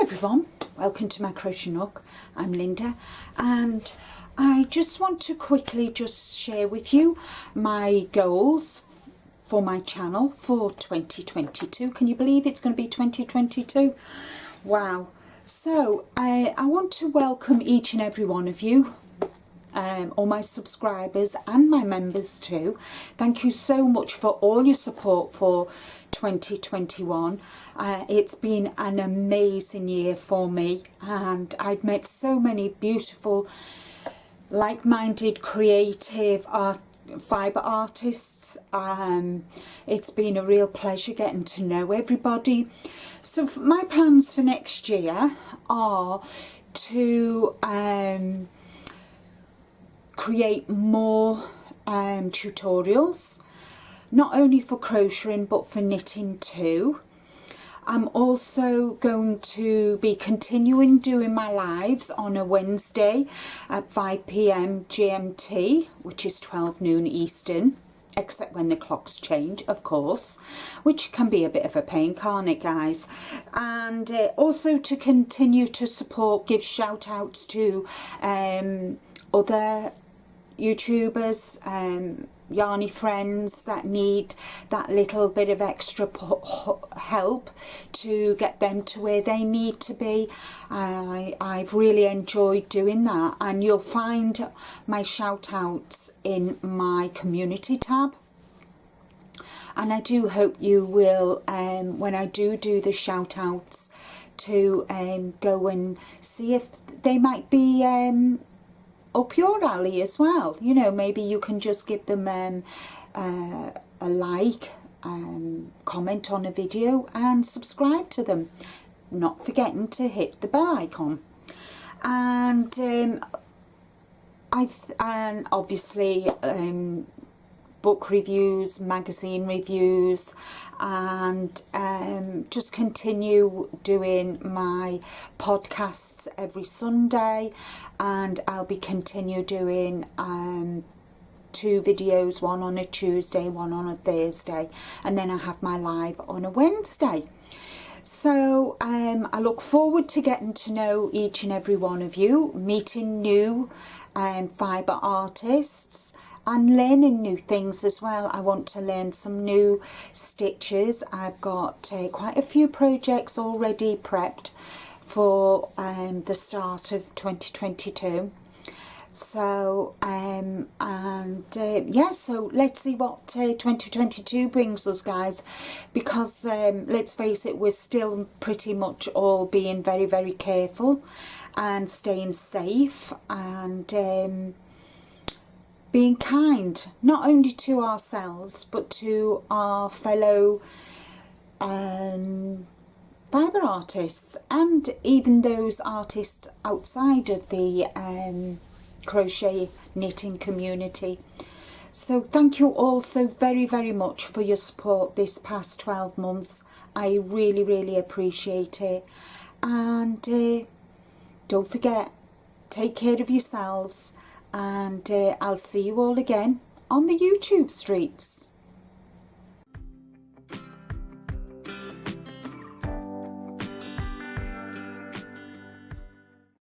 everyone, welcome to my crochet nook. I'm Linda and I just want to quickly just share with you my goals for my channel for 2022. Can you believe it's going to be 2022? Wow. So I want to welcome each and every one of you, all my subscribers and my members too. Thank you so much for all your support for 2021. It's been an amazing year for me, and I've met so many beautiful like-minded creative fibre artists. It's been a real pleasure getting to know everybody. So my plans for next year are to create more tutorials, not only for crocheting but for knitting too. I'm also going to be continuing doing my lives on a Wednesday at 5 PM GMT, which is 12 noon Eastern, except when the clocks change, of course, which can be a bit of a pain, can't it, guys? And also to continue to support, give shout outs to other YouTubers, yarny friends that need that little bit of extra help to get them to where they need to be. I've really enjoyed doing that, and you'll find my shout outs in my community tab. And I do hope you will, when I do the shout outs, to go and see if they might be up your alley as well. You know, maybe you can just give them a like, comment on a video and subscribe to them, not forgetting to hit the bell icon. And and obviously book reviews, magazine reviews, and just continue doing my podcasts every Sunday, and I'll be continue doing 2 videos, one on a Tuesday, one on a Thursday, and then I have my live on a Wednesday. So I look forward to getting to know each and every one of you, meeting new fibre artists, and learning new things as well. I want to learn some new stitches. I've got quite a few projects already prepped for the start of 2022. So yeah, so let's see what 2022 brings us, guys, because let's face it, we're still pretty much all being very, very careful and staying safe, and being kind, not only to ourselves but to our fellow fibre artists, and even those artists outside of the crochet knitting community. So thank you all so very, very much for your support this past 12 months. I really, really appreciate it. And don't forget, take care of yourselves, and I'll see you all again on the YouTube streets.